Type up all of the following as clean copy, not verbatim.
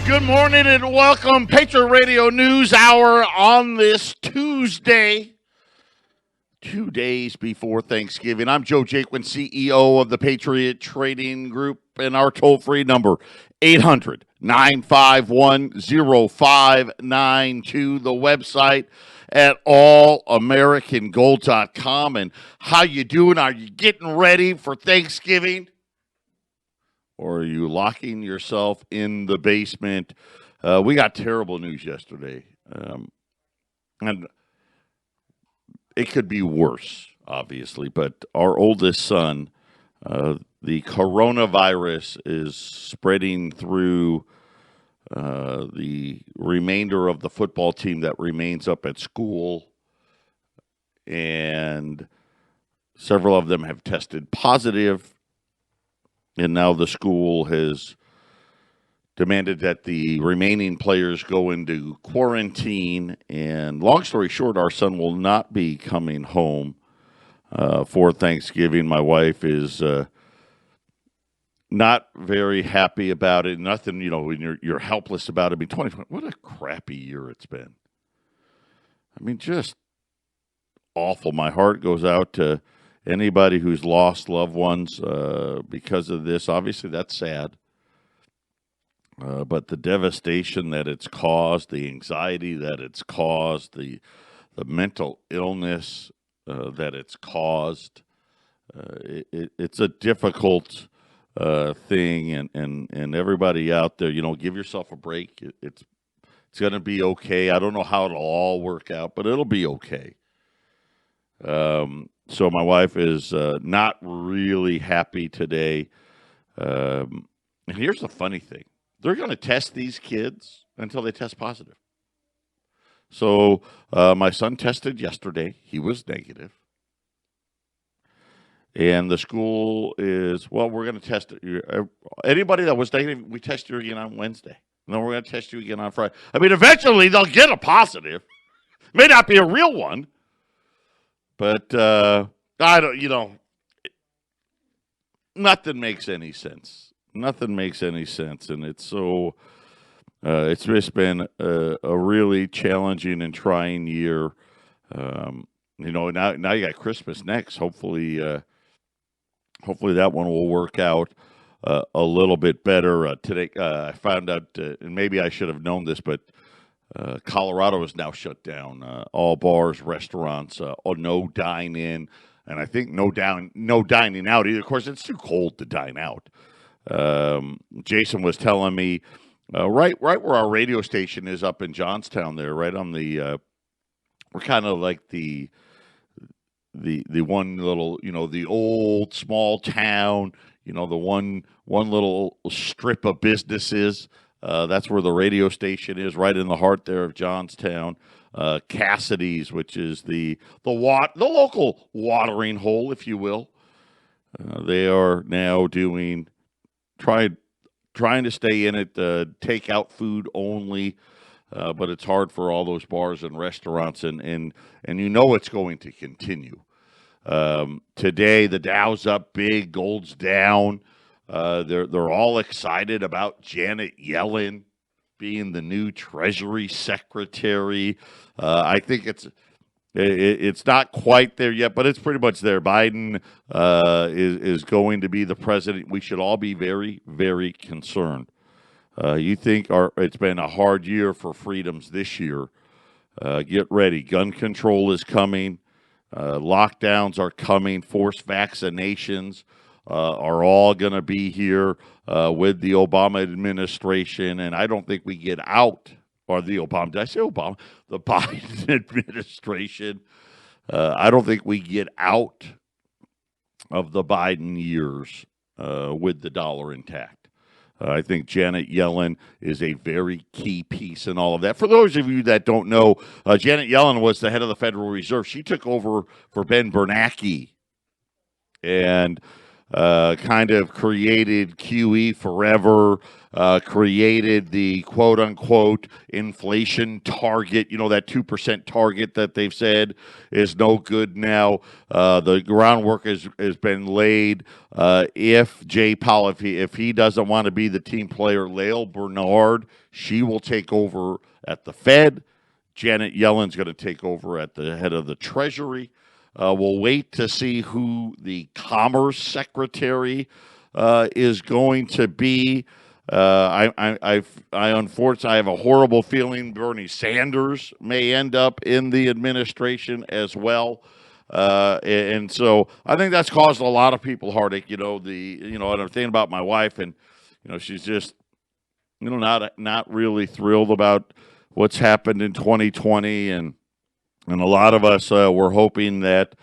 Good morning and welcome, Patriot Radio News Hour on this Tuesday, 2 days before Thanksgiving. I'm Joe Jaquin, CEO of the Patriot Trading Group, and our toll-free number, 800-951-0592, the website at allamericangold.com. And how you doing? Are you getting ready for Thanksgiving? Or are you locking yourself in the basement? We got terrible news yesterday. And it could be worse, obviously. But our oldest son, the coronavirus is spreading through the remainder of the football team that remains up at school. And several of them have tested positive. And now the school has demanded that the remaining players go into quarantine. And long story short, our son will not be coming home for Thanksgiving. My wife is not very happy about it. Nothing, when you're helpless about it. I mean, 2020, what a crappy year it's been. I mean, just awful. My heart goes out to anybody who's lost loved ones because of this. Obviously, that's sad. But the devastation that it's caused, the anxiety that it's caused, the mental illness that it's caused, it's a difficult thing. And everybody out there, give yourself a break. It's going to be okay. I don't know how it'll all work out, but it'll be okay. So my wife is not really happy today. And here's the funny thing. They're going to test these kids until they test positive. So my son tested yesterday. He was negative. And the school is, we're going to test anybody that was negative, we test you again on Wednesday. And then we're going to test you again on Friday. I mean, eventually they'll get a positive. May not be a real one. But I don't, nothing makes any sense. Nothing makes any sense. And it's so, it's just been a really challenging and trying year. Now you got Christmas next. Hopefully that one will work out a little bit better. Today, I found out, and maybe I should have known this, but Colorado is now shut down. All bars, restaurants, no dine-in, and I think no dining out either. Of course, it's too cold to dine out. Jason was telling me right where our radio station is up in Johnstown there, right on the we're kind of like the one little, the old small town, the one little strip of businesses. That's where the radio station is, right in the heart there of Johnstown. Cassidy's, which is the local watering hole, if you will. They are now trying to stay in it, take-out food only, but it's hard for all those bars and restaurants, and it's going to continue. Today, the Dow's up big, gold's down. They're all excited about Janet Yellen being the new Treasury Secretary. I think it's not quite there yet, but it's pretty much there. Biden is going to be the president. We should all be very, very concerned. You think it's been a hard year for freedoms this year. Get ready. Gun control is coming. Lockdowns are coming. Forced vaccinations are all going to be here with the Obama administration. And I don't think we get out, or did I say Obama? The Biden administration. I don't think we get out of the Biden years with the dollar intact. I think Janet Yellen is a very key piece in all of that. For those of you that don't know, Janet Yellen was the head of the Federal Reserve. She took over for Ben Bernanke. And kind of created QE forever, created the quote unquote inflation target, that 2% target that they've said is no good now. The groundwork has been laid. If Jay Powell, if he doesn't want to be the team player, Lael Bernard, she will take over at the Fed. Janet Yellen's going to take over at the head of the Treasury. We'll wait to see who the Commerce Secretary is going to be. I unfortunately have a horrible feeling Bernie Sanders may end up in the administration as well. And so I think that's caused a lot of people heartache. And I'm thinking about my wife, and she's just not really thrilled about what's happened in 2020, and a lot of us were hoping that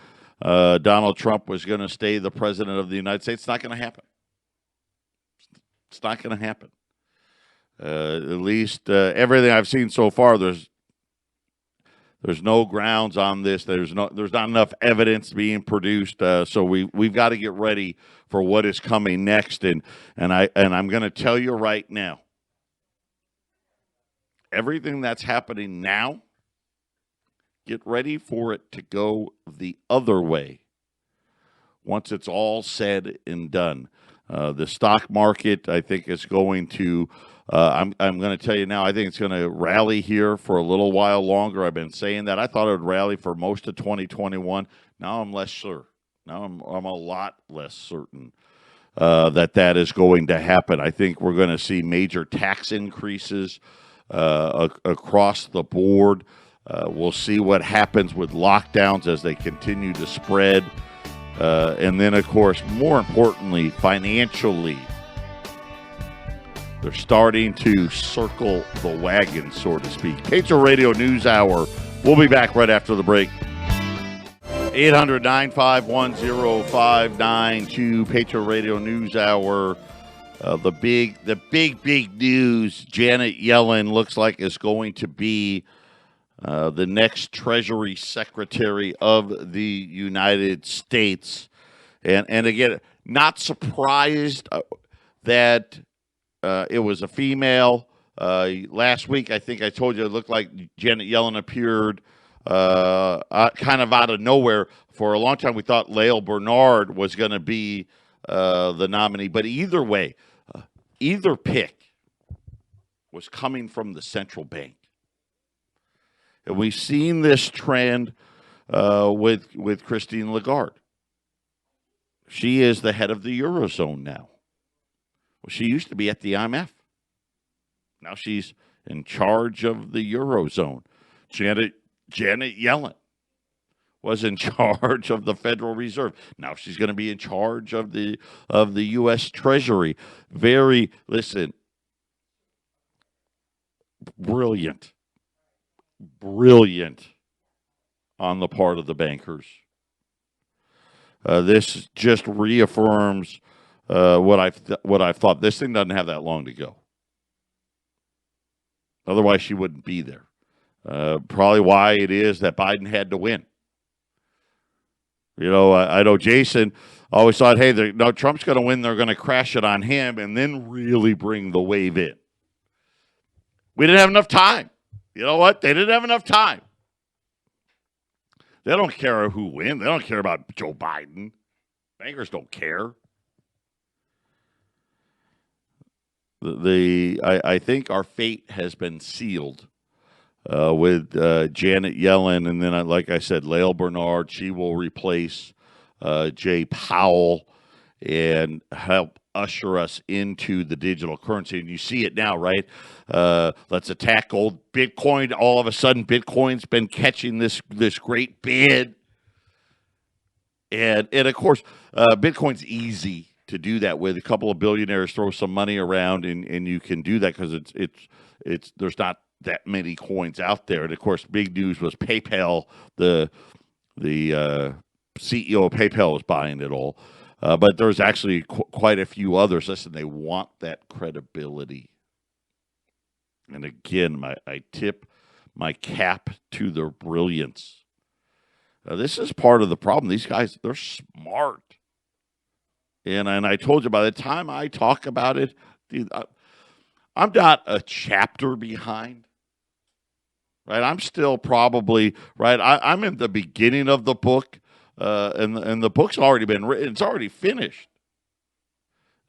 Donald Trump was going to stay the president of the United States. It's not going to happen. It's not going to happen. At least everything I've seen so far, there's no grounds on this. There's not enough evidence being produced. So we've got to get ready for what is coming next. And I'm going to tell you right now, everything that's happening now, get ready for it to go the other way once it's all said and done. The stock market, I think, is going to, I'm going to tell you now, I think it's going to rally here for a little while longer. I've been saying that. I thought it would rally for most of 2021. Now I'm less sure. Now I'm a lot less certain that is going to happen. I think we're going to see major tax increases across the board. We'll see what happens with lockdowns as they continue to spread. And then, of course, more importantly, financially, they're starting to circle the wagon, so to speak. Patriot Radio News Hour. We'll be back right after the break. 800-951-0592, Patriot Radio News Hour. The big news, Janet Yellen looks like is going to be the next Treasury Secretary of the United States. And again, not surprised that it was a female. Last week, I think I told you it looked like Janet Yellen appeared kind of out of nowhere. For a long time, we thought Lael Bernard was going to be the nominee. But either way, either pick was coming from the central bank. And we've seen this trend with Christine Lagarde. She is the head of the Eurozone now. Well, she used to be at the IMF. Now she's in charge of the Eurozone. Janet Yellen was in charge of the Federal Reserve. Now she's going to be in charge of the U.S. Treasury. Brilliant on the part of the bankers. This just reaffirms what I've thought. This thing doesn't have that long to go. Otherwise, she wouldn't be there. Probably why it is that Biden had to win. I know Jason always thought, hey, Trump's going to win. They're going to crash it on him and then really bring the wave in. We didn't have enough time. You know what? They didn't have enough time. They don't care who wins. They don't care about Joe Biden. Bankers don't care. I think our fate has been sealed with Janet Yellen, and then, like I said, Lael Bernard. She will replace Jay Powell and help usher us into the digital currency. And you see it now, right? Let's attack gold. Bitcoin, all of a sudden, Bitcoin's been catching this great bid. And of course, Bitcoin's easy to do that with. A couple of billionaires throw some money around, and you can do that because it's there's not that many coins out there. And of course, big news was PayPal. The CEO of PayPal was buying it all. But there's actually quite a few others. Listen, they want that credibility. And again, I tip my cap to their brilliance. This is part of the problem. These guys, they're smart. And I told you, by the time I talk about it, dude, I'm not a chapter behind, right? I'm still probably, right? I'm in the beginning of the book, and the book's already been written. It's already finished.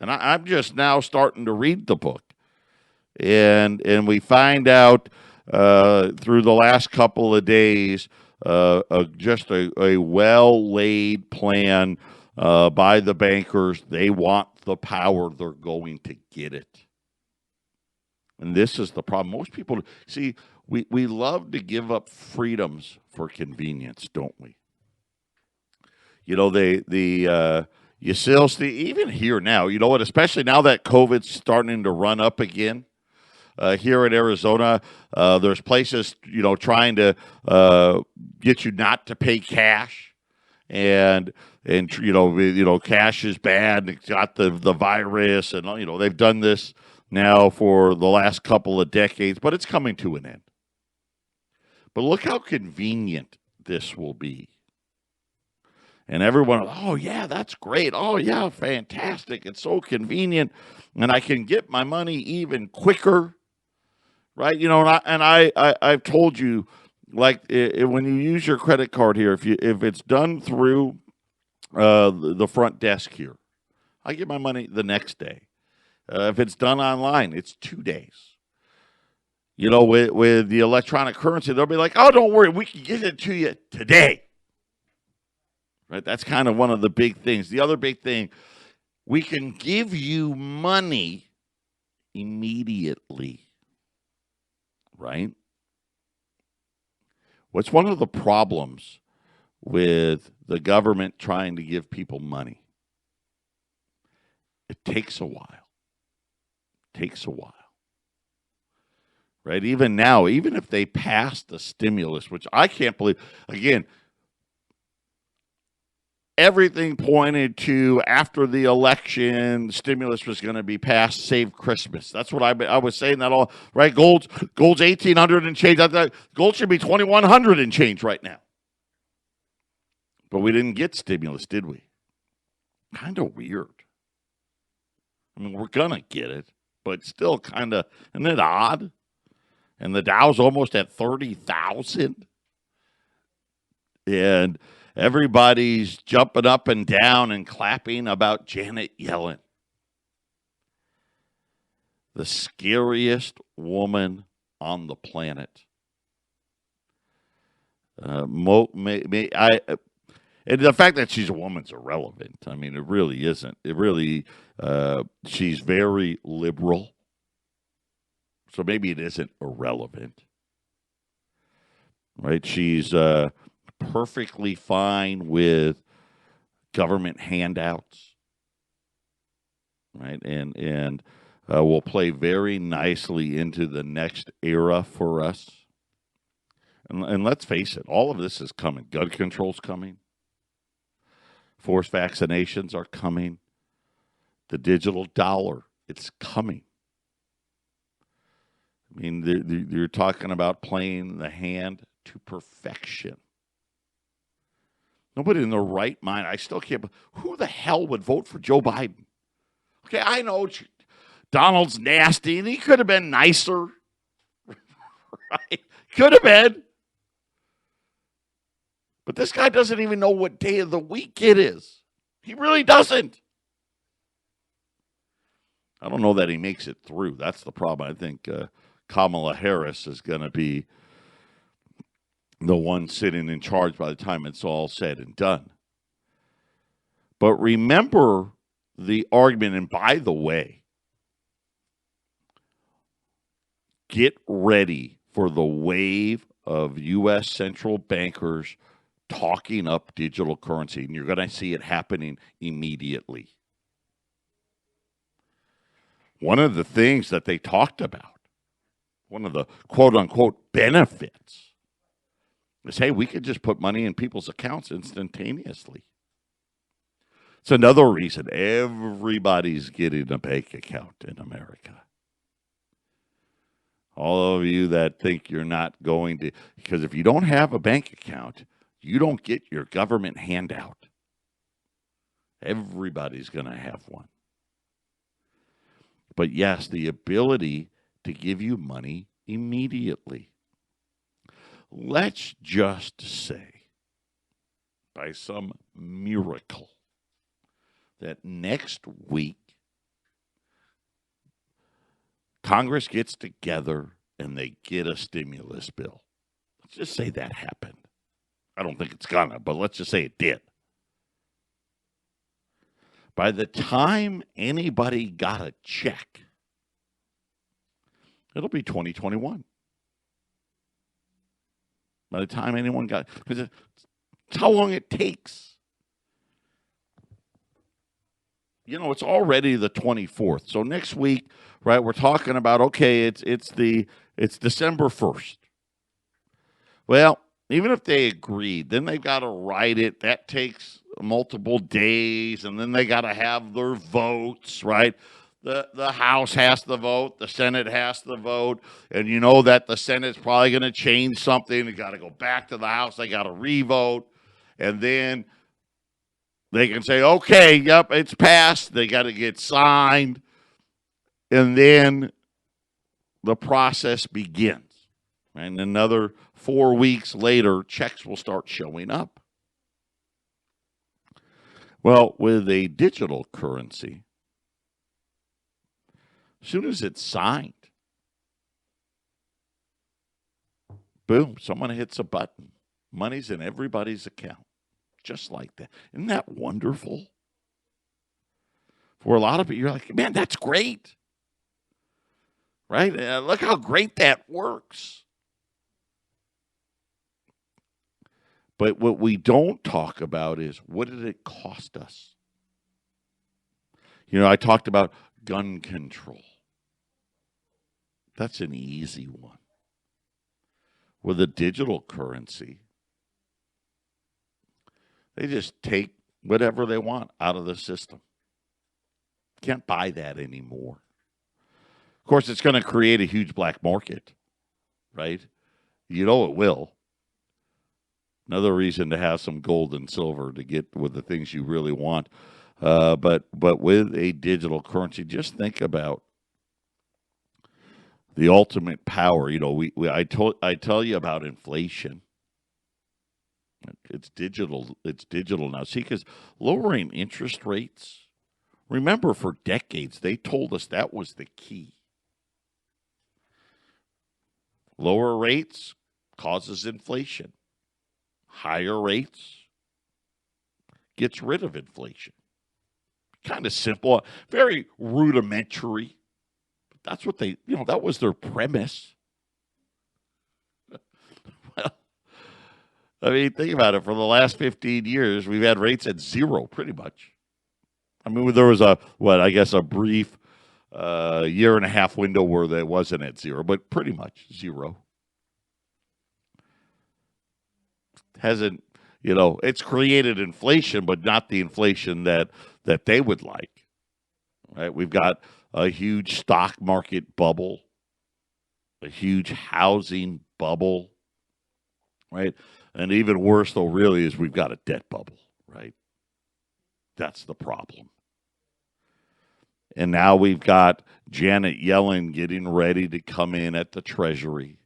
And I'm just now starting to read the book. And we find out through the last couple of days just a well-laid plan by the bankers. They want the power. They're going to get it. And this is the problem. Most people, see, we love to give up freedoms for convenience, don't we? You know, you still see, even here now, you know what, especially now that COVID's starting to run up again. Here in Arizona, there's places, you know, trying to get you not to pay cash, and you know, cash is bad. It's got the virus, and you know, they've done this now for the last couple of decades, but it's coming to an end. But look how convenient this will be. And everyone, oh, yeah, that's great. Oh, yeah, fantastic. It's so convenient. And I can get my money even quicker, right? You know, and I've told you, like, when you use your credit card here, if it's done through the front desk here, I get my money the next day. If it's done online, it's 2 days. You know, with the electronic currency, they'll be like, oh, don't worry, we can get it to you today. Right? That's kind of one of the big things. The other big thing, we can give you money immediately. Right? What's one of the problems with the government trying to give people money? It takes a while. Right? Even now, even if they pass the stimulus, which I can't believe, again, everything pointed to after the election, stimulus was going to be passed, save Christmas. That's what I was saying that all, right? Gold's 1,800 and change. I thought gold should be 2,100 and change right now. But we didn't get stimulus, did we? Kind of weird. I mean, we're going to get it, but still kind of, isn't it odd? And the Dow's almost at 30,000. And everybody's jumping up and down and clapping about Janet Yellen. The scariest woman on the planet. And the fact that she's a woman's irrelevant. I mean, it really isn't. It really, she's very liberal. So maybe it isn't irrelevant. Right? She's perfectly fine with government handouts. Right? And will play very nicely into the next era for us. And let's face it, all of this is coming. Gun control's coming. Forced vaccinations are coming. The digital dollar, it's coming. I mean, you're talking about playing the hand to perfection. Nobody in their right mind, I still can't, who the hell would vote for Joe Biden? Okay, I know Donald's nasty, and he could have been nicer. Right? Could have been. But this guy doesn't even know what day of the week it is. He really doesn't. I don't know that he makes it through. That's the problem. I think Kamala Harris is going to be the one sitting in charge by the time it's all said and done. But remember the argument, and by the way, get ready for the wave of U.S. central bankers talking up digital currency, and you're going to see it happening immediately. One of the things that they talked about, one of the quote-unquote benefits, is, hey, we could just put money in people's accounts instantaneously. It's another reason everybody's getting a bank account in America. All of you that think you're not going to, because if you don't have a bank account, you don't get your government handout. Everybody's going to have one. But yes, the ability to give you money immediately. Let's just say, by some miracle, that next week, Congress gets together and they get a stimulus bill. Let's just say that happened. I don't think it's gonna, but let's just say it did. By the time anybody got a check, it'll be 2021. By the time anyone got, because it's how long it takes. You know, it's already the 24th. So next week, right, we're talking about, okay, it's December 1st. Well, even if they agreed, then they've got to write it. That takes multiple days, and then they got to have their votes, right? The House has to vote, the Senate has to vote, and you know that the Senate's probably going to change something. They got to go back to the House, they got to re-vote, and then they can say, okay, yep, it's passed. They got to get signed, and then the process begins. And another 4 weeks later, checks will start showing up. Well, with a digital currency, as soon as it's signed, boom, someone hits a button. Money's in everybody's account, just like that. Isn't that wonderful? For a lot of people, you're like, man, that's great. Right? Look how great that works. But what we don't talk about is, what did it cost us? You know, I talked about gun control. That's an easy one. With a digital currency, they just take whatever they want out of the system. Can't buy that anymore. Of course, it's going to create a huge black market, right? You know it will. Another reason to have some gold and silver to get with the things you really want. But with a digital currency, just think about the ultimate power. You know, I tell you about inflation. It's digital. It's digital now. See, because lowering interest rates, remember for decades, they told us that was the key. Lower rates causes inflation. Higher rates gets rid of inflation. Kind of simple, very rudimentary. But that's what they, you know, that was their premise. Well, I mean, think about it. For the last 15 years, we've had rates at zero, pretty much. I mean, there was a brief year and a half window where that wasn't at zero, but pretty much zero. Hasn't, you know, it's created inflation, but not the inflation that they would like. Right? We've got a huge stock market bubble, a huge housing bubble, right? And even worse, though, really, is we've got a debt bubble, right? That's the problem. And now we've got Janet Yellen getting ready to come in at the Treasury.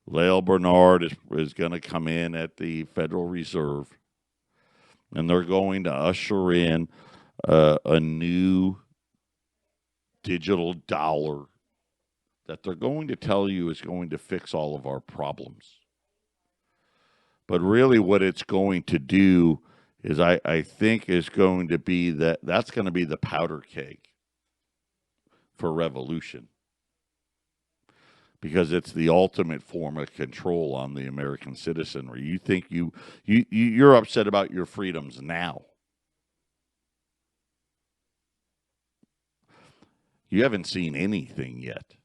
Lael Bernard is going to come in at the Federal Reserve, and they're going to usher in a new digital dollar that they're going to tell you is going to fix all of our problems. But really what it's going to do is I think is going to be that's going to be the powder keg for revolution. Because it's the ultimate form of control on the American citizenry. You think you're upset about your freedoms now. You haven't seen anything yet.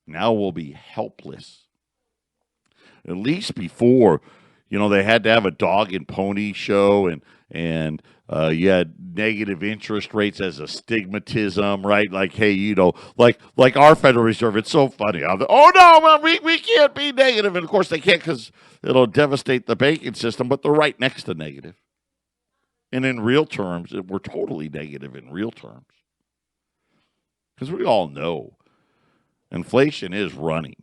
Now we'll be helpless. At least before, you know, they had to have a dog and pony show, and you had negative interest rates as a stigmatism, right? Like, hey, you know, like our Federal Reserve, it's so funny. Oh, no, well, we can't be negative. And, of course, they can't because it'll devastate the banking system, but they're right next to negative. And in real terms, we're totally negative in real terms. Because we all know inflation is running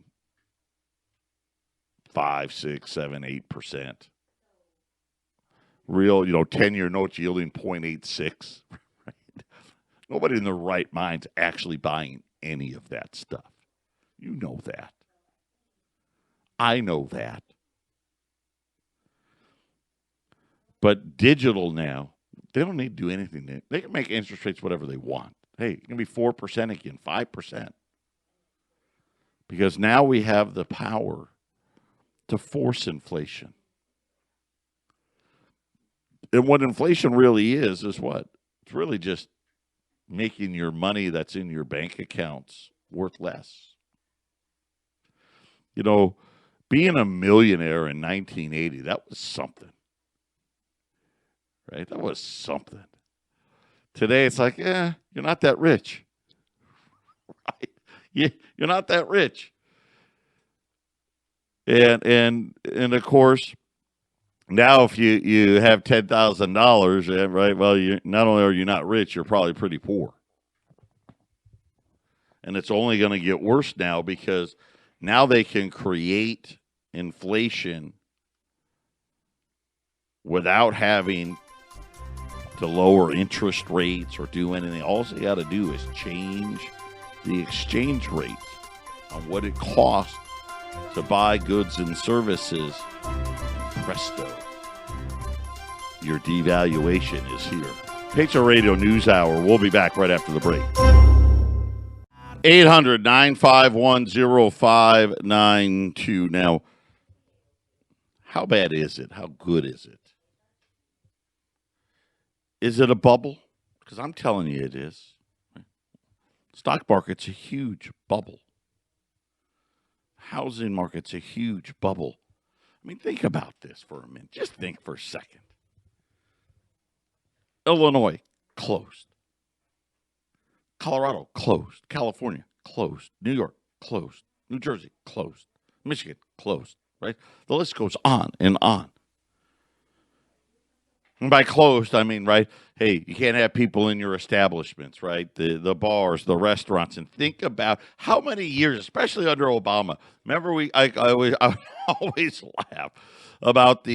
5, 6, 7, 8%. Real, 10-year notes yielding 0.86. Right? Nobody in their right mind's actually buying any of that stuff. You know that. I know that. But digital now, they don't need to do anything. They can make interest rates whatever they want. Hey, it can be 4% again, 5%. Because now we have the power to force inflation. And what inflation really is what? It's really just making your money that's in your bank accounts worth less. Being a millionaire in 1980, that was something. Right? That was something. Today, it's like, you're not that rich. Right? You're not that rich. And of course, now if you have $10,000, right? Well, not only are you not rich, you're probably pretty poor. And it's only going to get worse now because now they can create inflation without having to lower interest rates or do anything. All they got to do is change the exchange rate on what it costs to buy goods and services. Presto, your devaluation is here. Patriot Radio News Hour. We'll be back right after the break. 800-951-0592. Now, how bad is it? How good is it? Is it a bubble? Because I'm telling you it is. Stock market's a huge bubble. Housing market's a huge bubble. I mean, think about this for a minute. Just think for a second. Illinois, closed. Colorado, closed. California, closed. New York, closed. New Jersey, closed. Michigan, closed. Right? The list goes on and on. And by closed, I mean, right, hey, you can't have people in your establishments, right? The bars, the restaurants. And think about how many years, especially under Obama. Remember, I always laugh about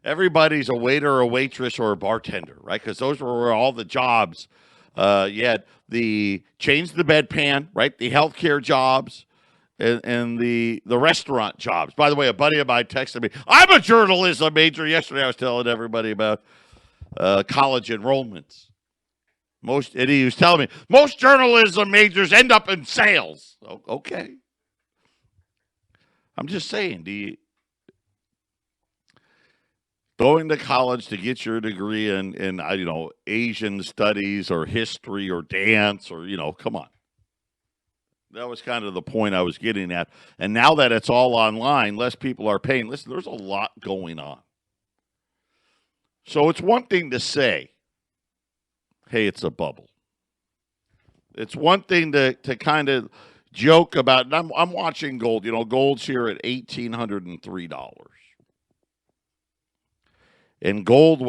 everybody's a waiter, a waitress, or a bartender, right? Because those were where all the jobs. You had the change the bedpan, right? The healthcare jobs and the restaurant jobs. By the way, a buddy of mine texted me, I'm a journalism major. Yesterday I was telling everybody about college enrollments. And he was telling me, most journalism majors end up in sales. Okay. I'm just saying, going to college to get your degree in Asian studies or history or dance or, come on. That was kind of the point I was getting at. And now that it's all online, less people are paying. Listen, there's a lot going on. So it's one thing to say, hey, it's a bubble. It's one thing to kind of joke about. And I'm watching gold. Gold's here at $1,803. And gold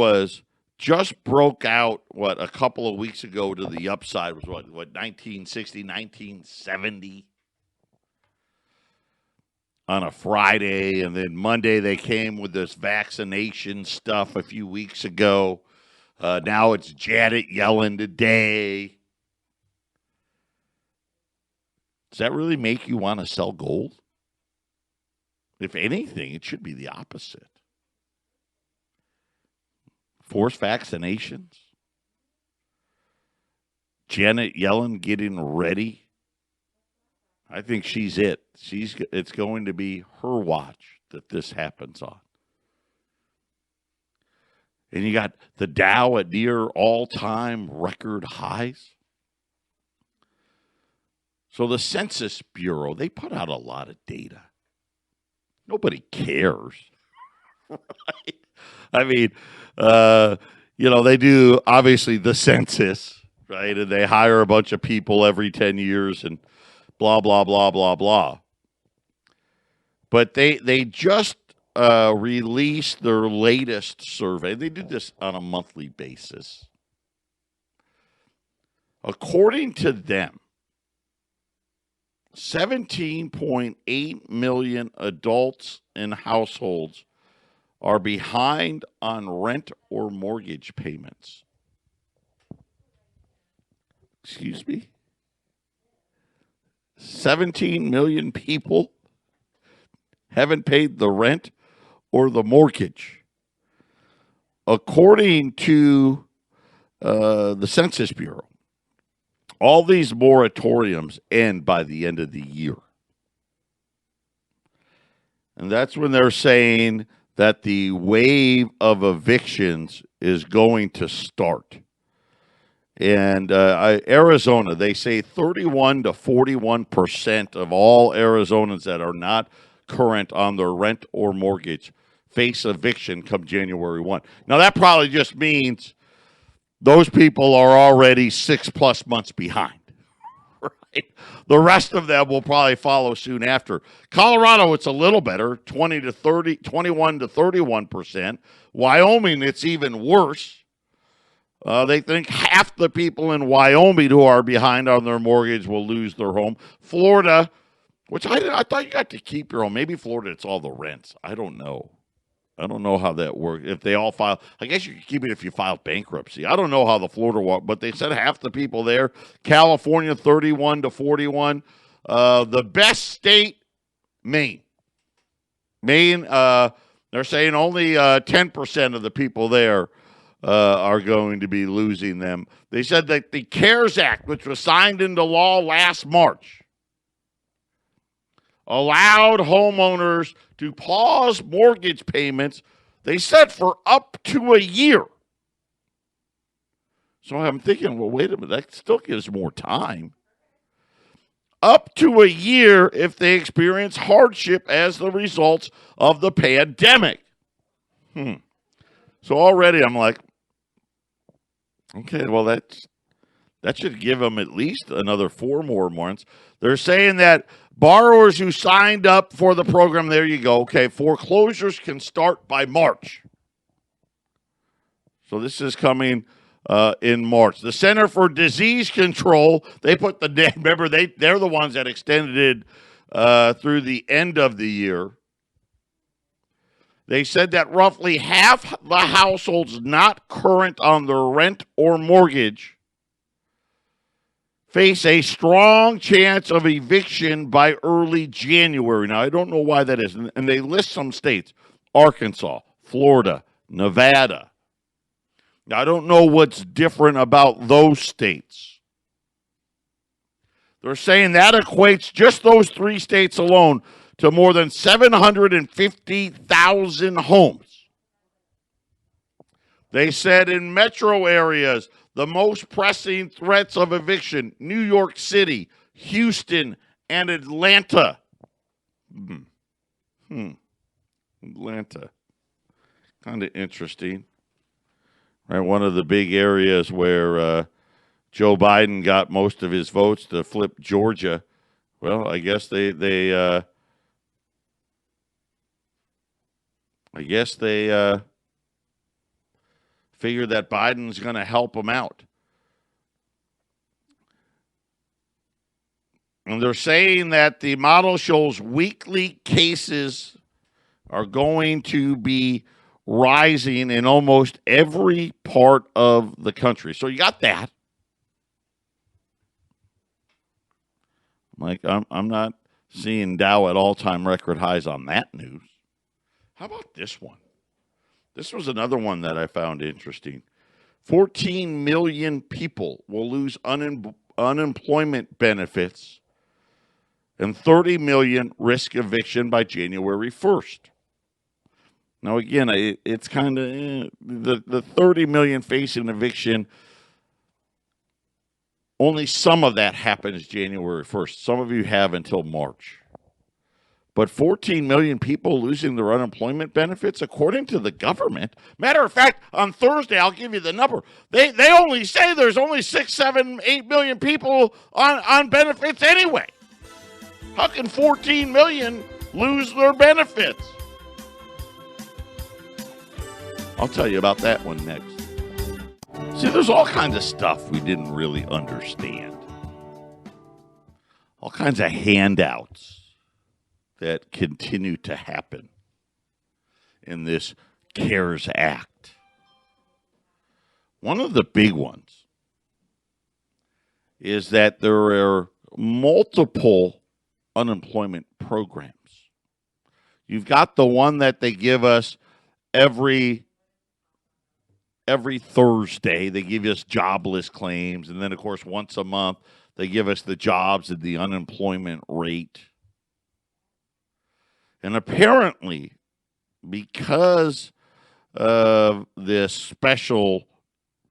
just broke out, a couple of weeks ago to the upside was what 1960, 1970 on a Friday. And then Monday they came with this vaccination stuff a few weeks ago. Now it's Janet Yellen today. Does that really make you want to sell gold? If anything, it should be the opposite. Forced vaccinations. Janet Yellen getting ready. I think she's it. It's going to be her watch that this happens on. And you got the Dow at near all-time record highs. So the Census Bureau, they put out a lot of data. Nobody cares. Right? I mean, they do, obviously, the census, right? And they hire a bunch of people every 10 years and blah, blah, blah, blah, blah. But they just released their latest survey. They do this on a monthly basis. According to them, 17.8 million adults in households are behind on rent or mortgage payments. Excuse me? 17 million people haven't paid the rent or the mortgage. According to the Census Bureau, all these moratoriums end by the end of the year. And that's when they're saying that the wave of evictions is going to start. And Arizona, they say 31 to 41% of all Arizonans that are not current on their rent or mortgage face eviction come January 1. Now, that probably just means those people are already 6+ months behind. Right? The rest of them will probably follow soon after. Colorado, it's a little better, 21 to 31%. Wyoming, it's even worse. They think half the people in Wyoming who are behind on their mortgage will lose their home. Florida, which I thought you got to keep your home. Maybe Florida, it's all the rents. I don't know. I don't know how that works. If they all file, I guess you could keep it if you filed bankruptcy. I don't know how the Florida walk, but they said half the people there. California, 31 to 41. The best state, Maine. Maine, they're saying only 10% of the people there are going to be losing them. They said that the CARES Act, which was signed into law last March, allowed homeowners to pause mortgage payments, they said, for up to a year. So I'm thinking, well, wait a minute, that still gives more time. Up to a year if they experience hardship as the result of the pandemic. So already I'm like, okay, well, that should give them at least another 4 more months. They're saying that borrowers who signed up for the program, there you go, okay, foreclosures can start by March. So this is coming in March. The Center for Disease Control, they put the, remember, they're the ones that extended it through the end of the year. They said that roughly half the households not current on their rent or mortgage face a strong chance of eviction by early January. Now, I don't know why that is. And they list some states: Arkansas, Florida, Nevada. Now, I don't know what's different about those states. They're saying that equates, just those 3 states alone, to more than 750,000 homes. They said in metro areas, the most pressing threats of eviction: New York City, Houston, and Atlanta. Atlanta. Kind of interesting. Right, one of the big areas where Joe Biden got most of his votes to flip Georgia. Well, I guess they figure that Biden's going to help them out. And they're saying that the model shows weekly cases are going to be rising in almost every part of the country. So you got that. Like, I'm not seeing Dow at all-time record highs on that news. How about this one? This was another one that I found interesting. 14 million people will lose unemployment benefits, and 30 million risk eviction by January 1st. Now, again, it's kind of the 30 million facing eviction. Only some of that happens January 1st. Some of you have until March. But 14 million people losing their unemployment benefits, according to the government. Matter of fact, on Thursday, I'll give you the number. They only say there's only 6, 7, 8 million people on benefits anyway. How can 14 million lose their benefits? I'll tell you about that one next. See, there's all kinds of stuff we didn't really understand. All kinds of handouts that continue to happen in this CARES Act. One of the big ones is that there are multiple unemployment programs. You've got the one that they give us every Thursday. They give us jobless claims, and then of course once a month they give us the jobs and the unemployment rate. And apparently, because of this special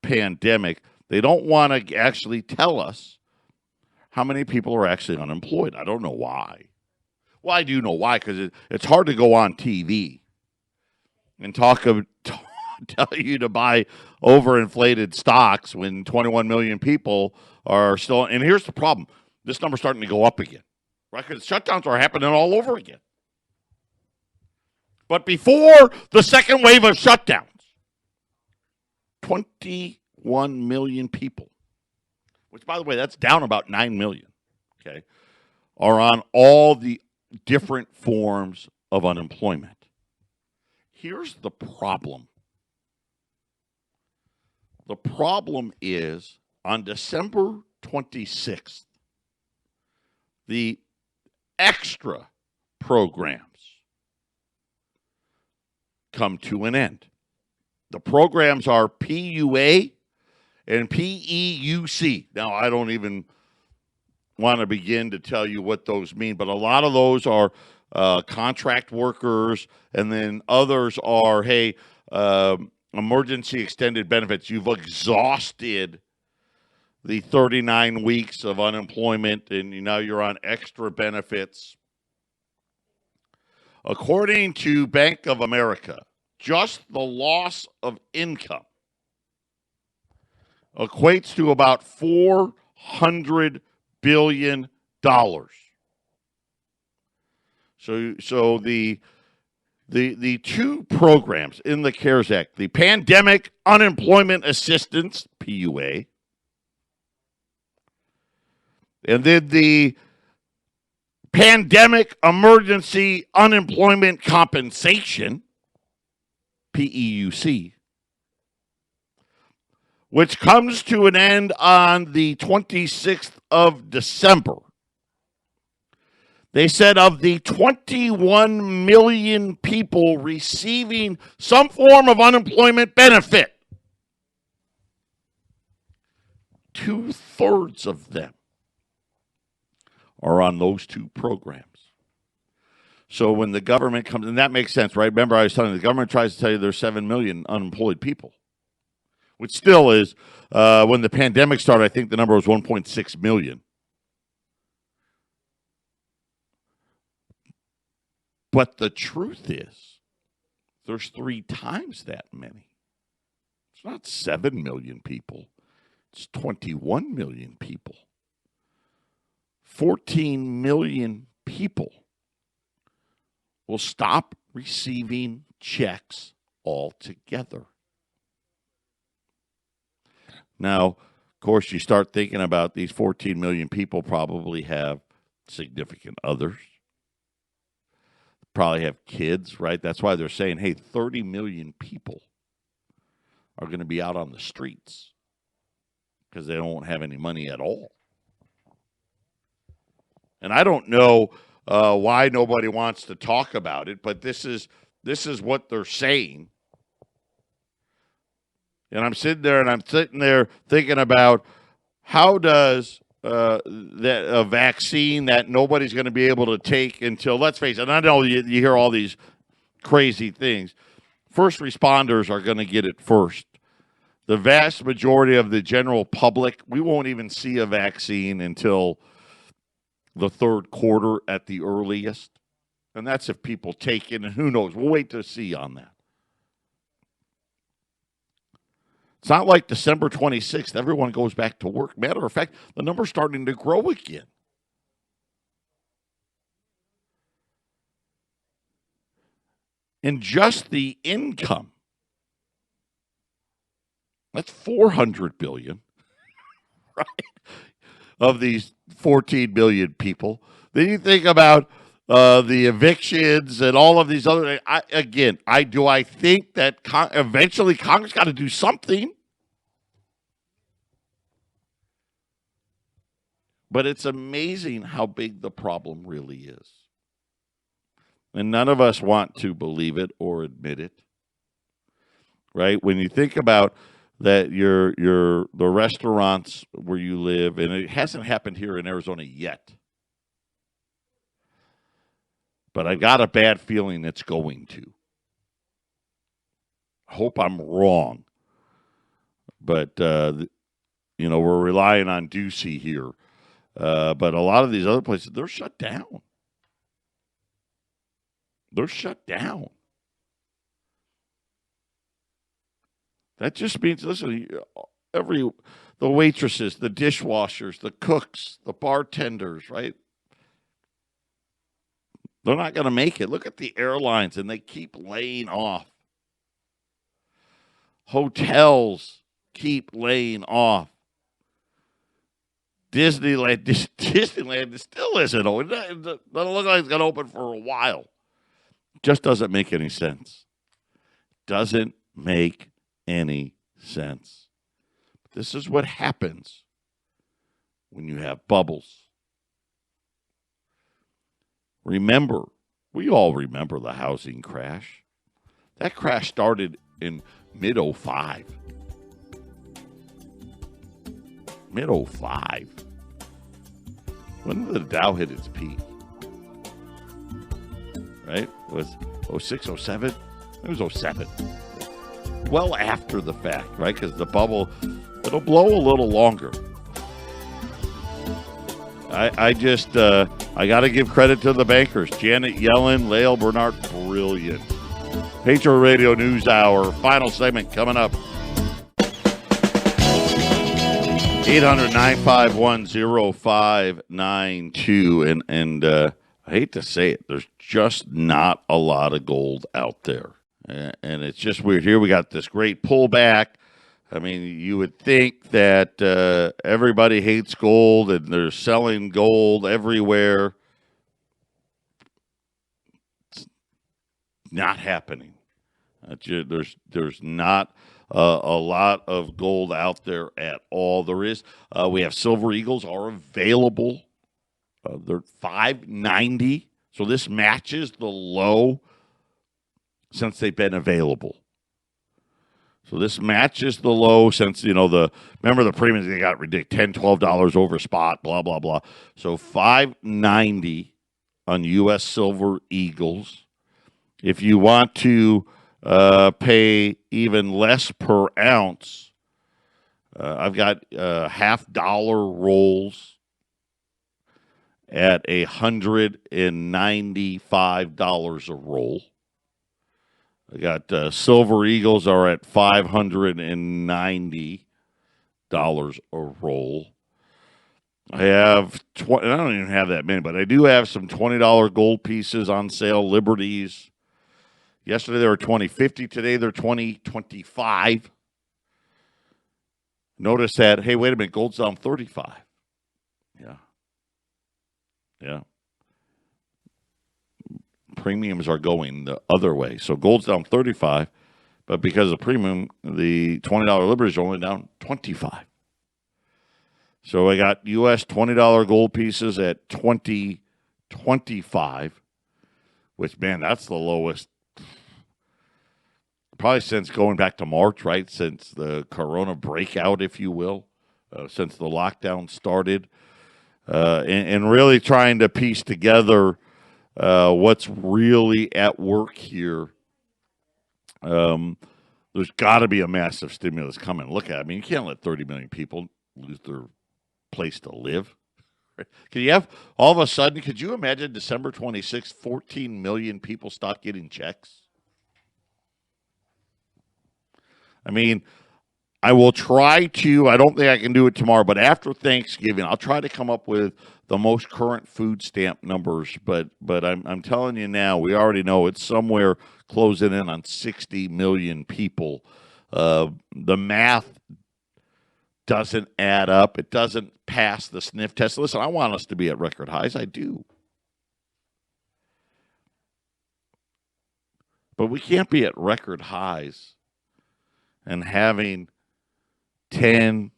pandemic, they don't want to actually tell us how many people are actually unemployed. I don't know why. Well, I do know why, because it's hard to go on TV and tell you to buy overinflated stocks when 21 million people are still. And here's the problem. This number's starting to go up again, right? Because shutdowns are happening all over again. But before the second wave of shutdowns, 21 million people, which, by the way, that's down about 9 million, okay, are on all the different forms of unemployment. Here's the problem. The problem is on December 26th, the extra programs come to an end. The programs are PUA and PEUC. Now, I don't even want to begin to tell you what those mean, but a lot of those are contract workers, and then others are, hey, emergency extended benefits. You've exhausted the 39 weeks of unemployment, and now you're on extra benefits. According to Bank of America, just the loss of income equates to about $400 billion. So the two programs in the CARES Act, the Pandemic Unemployment Assistance, PUA, and then the Pandemic Emergency Unemployment Compensation, PEUC, which comes to an end on the 26th of December. They said of the 21 million people receiving some form of unemployment benefit, 2/3 of them are on those two programs. So when the government comes, and that makes sense, right? Remember, I was telling you, the government tries to tell you there's 7 million unemployed people, which still is, when the pandemic started, I think the number was 1.6 million. But the truth is, there's 3 times that many. It's not 7 million people. It's 21 million people. 14 million people will stop receiving checks altogether. Now, of course, you start thinking about these 14 million people probably have significant others, probably have kids, right? That's why they're saying, hey, 30 million people are going to be out on the streets because they don't have any money at all. And I don't know why nobody wants to talk about it, but this is what they're saying. And I'm sitting there thinking about how does a vaccine that nobody's going to be able to take until, let's face it, and I know you hear all these crazy things. First responders are going to get it first. The vast majority of the general public, we won't even see a vaccine until the third quarter at the earliest. And that's if people take it, and who knows? We'll wait to see on that. It's not like December 26th, everyone goes back to work. Matter of fact, the number's starting to grow again. And just the income That's 400 billion, right? Of these 14 million people. Then you think about the evictions and all of these other. I think that eventually Congress got to do something. But it's amazing how big the problem really is. And none of us want to believe it or admit it. Right? When you think about that the restaurants where you live, and it hasn't happened here in Arizona yet. But I got a bad feeling it's going to. Hope I'm wrong. But we're relying on Ducey here. But a lot of these other places, they're shut down. They're shut down. That just means, listen, the waitresses, the dishwashers, the cooks, the bartenders, right? They're not going to make it. Look at the airlines, and they keep laying off. Hotels keep laying off. Disneyland still isn't open. It doesn't look like it's going to open for a while. Just doesn't make any sense. Doesn't make any sense. This is what happens when you have bubbles. We all remember the housing crash. That crash started in mid-05. Mid-05. When did the Dow hit its peak? Right? Was 06, 07? It was 07. Well after the fact, right? Because the bubble, it'll blow a little longer. I got to give credit to the bankers. Janet Yellen, Lael Bernard, brilliant. Patriot Radio News Hour, final segment coming up. 800-951-0592. And I hate to say it, there's just not a lot of gold out there. And it's just weird. Here we got this great pullback. I mean, you would think that everybody hates gold and they're selling gold everywhere. It's not happening. There's not a lot of gold out there at all. There is. We have Silver Eagles are available. They're $5.90. So this matches the low since they've been available. So this matches the low since, remember the premiums, they got ridiculous, $10, $12 over spot, blah, blah, blah. So $5.90 on U.S. Silver Eagles. If you want to pay even less per ounce, I've got $half rolls at $195 a roll. I got Silver Eagles are at $590 a roll. I have I don't even have that many, but I do have some $20 gold pieces on sale. Liberties. Yesterday they were $20.50. Today they're $20.25. Notice that. Hey, wait a minute. Gold's down 35. Yeah. Premiums are going the other way. So gold's down 35, but because of premium, the $20 Liberties are only down 25. So I got U.S. $20 gold pieces at $20.25, which, man, that's the lowest probably since going back to March, right? Since the corona breakout, if you will, since the lockdown started, and really trying to piece together what's really at work here. There's got to be a massive stimulus coming. Look at it. I mean, you can't let 30 million people lose their place to live. Could you have, all of a sudden, could you imagine December 26th, 14 million people stop getting checks? I mean, I will try to, I don't think I can do it tomorrow, but after Thanksgiving, I'll try to come up with the most current food stamp numbers. But I'm telling you now, we already know it's somewhere closing in on 60 million people The math doesn't add up. It doesn't pass the sniff test. Listen, I want us to be at record highs. I do. But we can't be at record highs and having 10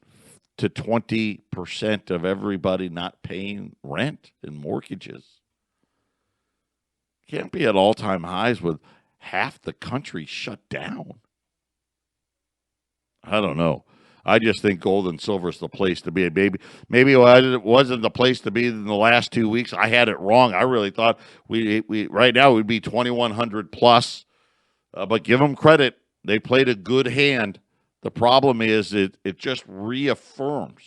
to 20% of everybody not paying rent and mortgages. Can't be at all-time highs with half the country shut down. I don't know. I just think gold and silver is the place to be. Maybe it wasn't the place to be in the last 2 weeks. I had it wrong. I really thought we right now we'd be 2,100 plus. But give them credit. They played a good hand. The problem is it just reaffirms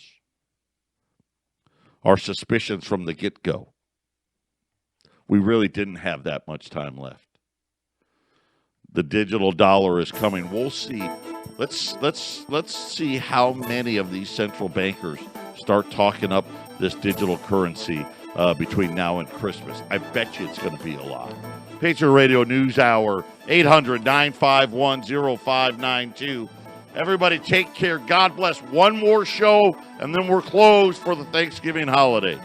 our suspicions from the get-go. We really didn't have that much time left. The digital dollar is coming. We'll see. Let's see how many of these central bankers start talking up this digital currency between now and Christmas. I bet you it's going to be a lot. Patriot Radio News Hour, 800-951-0592. Everybody take care. God bless. One more show, and then we're closed for the Thanksgiving holiday.